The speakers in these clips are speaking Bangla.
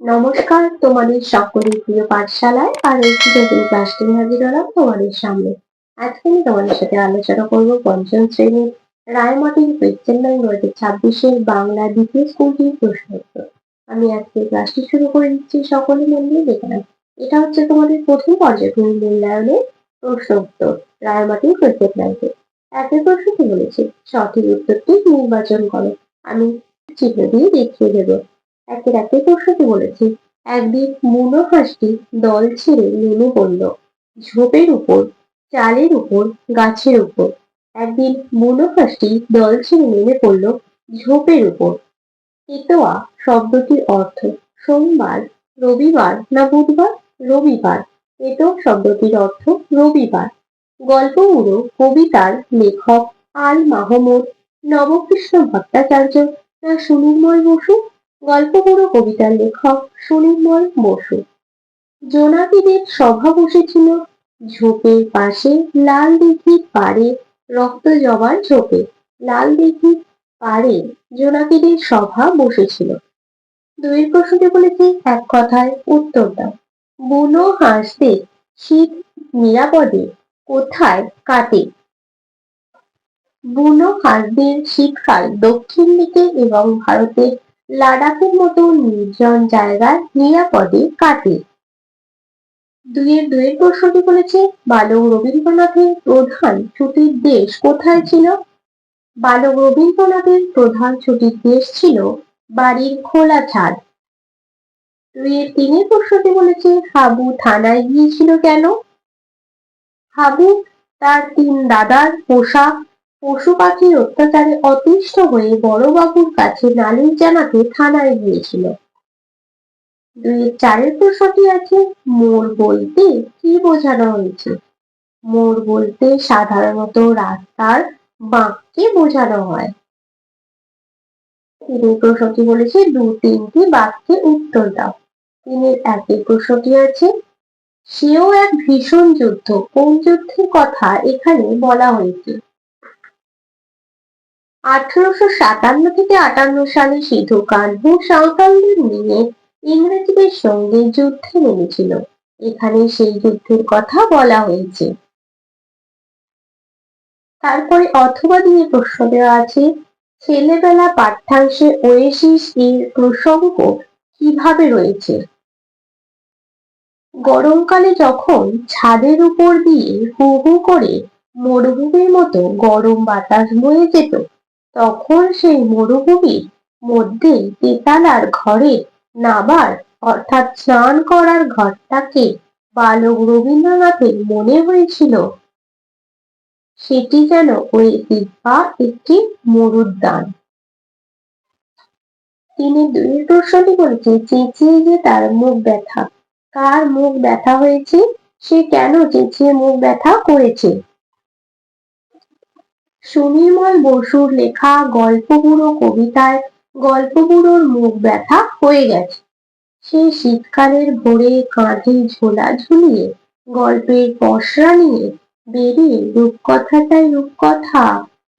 নমস্কার, তোমাদের সকলের প্রিয় পাঠশালায় আরো একটি নতুন ক্লাস নিয়ে হাজির হলাম তোমাদের সামনে। আজকে আমি তোমাদের সাথে আলোচনা করব পঞ্চম শ্রেণীর রায়মাটির কোয়েশ্চেন ব্যাংক 2026-এর বাংলা দ্বিতীয় স্কুলটির প্রশ্ন উত্তর। আমি আজকে ক্লাসটি শুরু করে দিচ্ছি, সকলে মন দিয়ে দেখে নাও। এটা হচ্ছে তোমাদের প্রথম পর্যায়ক্রমিক মূল্যায়নের প্রশ্ন উত্তর রায়মাটির কোয়েশ্চেন ব্যাংকে। একের প্রশ্নটি বলেছে সঠিক উত্তরটি নির্বাচন করো। আমি চিহ্ন দিয়ে দেখিয়ে দেবো। একের প্রশ্নটি বলেছে একদিন বুনো হাঁসটি দল ছেড়ে নেমে পড়ল ঝোপের উপর, চালের উপর, গাছের উপর। একদিন বুনো হাঁসটি দল ছেড়ে নেমে পড়ল ঝোপের উপর। পেতোয়া শব্দটির অর্থ সোমবার, রবিবার না বুধবার? রবিবার। পেতোয়া শব্দটির অর্থ রবিবার। গল্পগুলো কবিতার লেখক আল মাহমুদ, নবকৃষ্ণ ভট্টাচার্য না সুনির্মল বসু? গল্পগুলো কবিতার লেখক সুনির্মল বসু। জোনাকিদের সভা বসেছিল ঝোপের পাশে, লাল দিঘির পাড়ে, রক্ত জবার ঝোপে। লাল দিঘির পাড়ে জোনাকিদের সভা বসেছিল। দুইয়ের প্রশ্নটি বলেছি এক কথায় উত্তর দাও। বুনো হাঁসদের শীত নিরাপদে কোথায় কাটে? বুনো হাঁসদের শীতকাল দক্ষিণ দিকে এবং ভারতের লাদাখের মতো নির্জন জায়গায় নিরাপদে কাটে। দুইয়ের প্রশ্নটি বলেছে বালক রবীন্দ্রনাথের প্রধান ছুটির দেশ কোথায় ছিল? বালক রবীন্দ্রনাথের প্রধান ছুটির দেশ ছিল বাড়ির খোলা ছাদ। তিনের প্রশ্নটি বলেছে হাবু থানায় গিয়েছিল কেন? হাবু তার তিন দাদার পোষা পশু পাখির অত্যাচারে অতিষ্ঠ হয়ে বড়বাবুর কাছে নালিশ জানাতে থানায় গিয়েছিল। চারের প্রশ্নটি আছে মোড় বলতে কি বোঝানো হয়েছে? মোড় বলতে সাধারণত রাস্তার বাঁককে বোঝানো হয়। তিনের প্রশ্নটি বলেছে তিনটি বাক্যে উত্তর দাও। একের প্রশ্নটি আছে সেও এক ভীষণ যুদ্ধ, কোন যুদ্ধের কথা এখানে বলা হয়েছে? 1857 থেকে 58 সালে সিধু কানহু সাঁওতালদের নিয়ে ইংরেজদের সঙ্গে যুদ্ধে নেমেছিল। এখানে সেই যুদ্ধের কথা বলা হয়েছে। তারপরে অথবা দিয়ে প্রশ্ন দেওয়া আছে ছেলেবেলা পাঠ্যাংশে ওয়েসিস এর প্রসঙ্গ কিভাবে রয়েছে? গরমকালে যখন ছাদের উপর দিয়ে হু হু করে মরুভূমির মতো গরম বাতাস বয়ে যেত, তখন সেই মরুভূমির মধ্যে তেতালার ঘরে নাবার অর্থাৎ স্নান করার ঘরটাকে বালক রবীন্দ্রনাথের মনে হয়েছিল সেটি যেন ওয়েসিস বা একটি মরুদ্যান। তিনি দুই প্রশ্নটি বলেছে চেঁচিয়ে যে তার মুখ ব্যথা, কার মুখ ব্যথা হয়েছে, সে কেন চেঁচিয়ে মুখ ব্যথা করেছে? সুনির্মল বসুর লেখা গল্পগুলো কবিতায় গল্পগুলোর মুখ ব্যথা হয়ে গেছে। সে শীতকালের ভোরে কাঁধে ঝোলা ঝুলিয়ে গল্পের পসরা নিয়ে বেরিয়ে রূপকথাটাই রূপকথা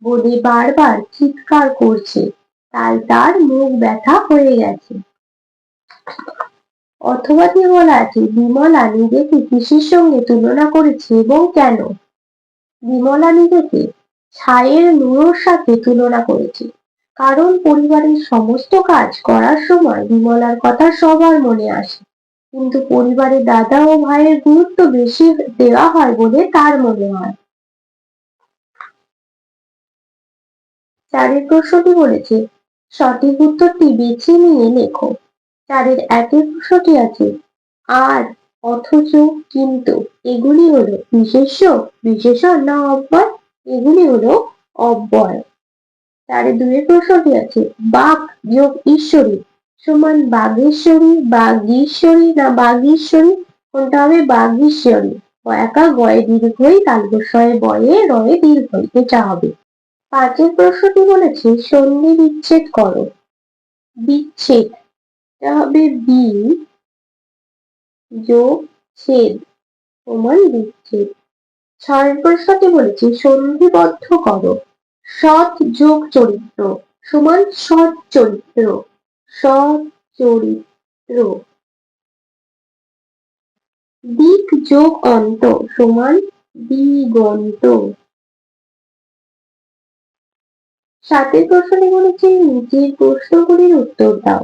বলে বারবার চিৎকার করছে, তাই তার মুখ ব্যথা হয়ে গেছে। অথবা দিয়ে বলা আছে বিমলা নিজেকে কিসের সঙ্গে তুলনা করেছে এবং কেন? বিমলা নিজেকে ছায়ের নুরোর সাথে তুলনা করেছে, কারণ পরিবারের সমস্ত কাজ করার সময় বিমলার কথা সবার মনে আসে, কিন্তু পরিবারে দাদা ও ভাইয়ের গুরুত্ব বেশি দেওয়া হয় বলে তার মনে হয়। চারের প্রশ্নটি বলেছে সঠিক উত্তরটি বেছে নিয়ে লেখো। একের প্রশ্নটি আছে আর, অথচ, কিন্তু এগুলি হলো বিশেষ্য, বিশেষণ না অব্যয়? এগুলি হলো অব্যয়। দুইয়ের প্রশ্নটি আছে বাঘ যোগ ঈশ্বরী সমান বাঘেশ্বরী, বাঘীশ্বরী না বাঘীশ্বরী? কোনটা হবে? বাঘীশ্বরী। একা গয়ে দীর্ঘই তালবস্যয়ে বয়ে রয়ে দীর্ঘই, এটা হবে। পাঁচের প্রশ্নটি বলেছে সন্ধি বিচ্ছেদ করো। বিচ্ছেদ এটা হবে বি যোগ ছেদ সমান বিচ্ছেদ। ছয়ের প্রশ্নটি বলেছে সন্ধিবদ্ধ করো। সৎ যোগ চরিত্র সমান সৎ চরিত্র। সৎ চরিত্র দিক যোগ অন্ত সমান দিগন্ত। 7 প্রশ্নে বলেছে নিচের প্রশ্নগুলির উত্তর দাও।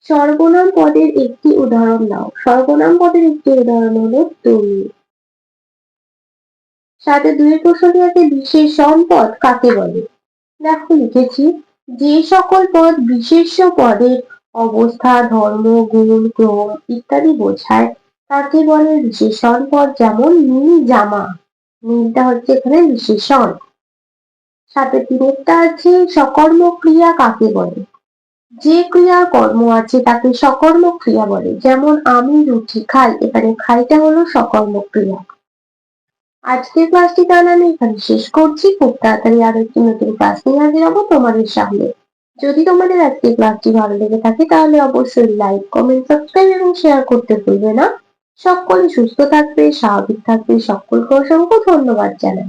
সর্বনাম পদের একটি উদাহরণ দাও। সর্বনাম পদের একটি উদাহরণ হলো তুমি। 7-2 প্রশ্নটি আছে বিশেষণ পদ কাকে বলে? দেখো লিখেছি যে সকল পদ বিশেষ্য পদের অবস্থা, ধর্ম, গুণ, ক্রম ইত্যাদি বোঝায় তাকে বলে বিশেষণ পদ। যেমন নীল জামা, নীলটা হচ্ছে এখানে বিশেষণ। 7-3 আছে সকর্মক ক্রিয়া কাকে বলে? যে ক্রিয়া কর্ম আছে তাকে সকর্মক ক্রিয়া বলে। যেমন আমি রুটি খাই, এখানে খাইটা হলো সকর্মক ক্রিয়া। আজকের ক্লাসটি তাহলে আমি এখানে শেষ করছি। খুব তাড়াতাড়ি আরো একটি নতুন ক্লাস নিয়ে হাজির হবো তোমাদের সামনে। যদি তোমাদের আজকের ক্লাসটি ভালো লেগে থাকে তাহলে অবশ্যই লাইক, কমেন্ট, সাবস্ক্রাইব এবং শেয়ার করতে ভুলবে না। সকলে সুস্থ থাকবে, স্বাভাবিক থাকবে। সকলকে অসংখ্য ধন্যবাদ জানাই।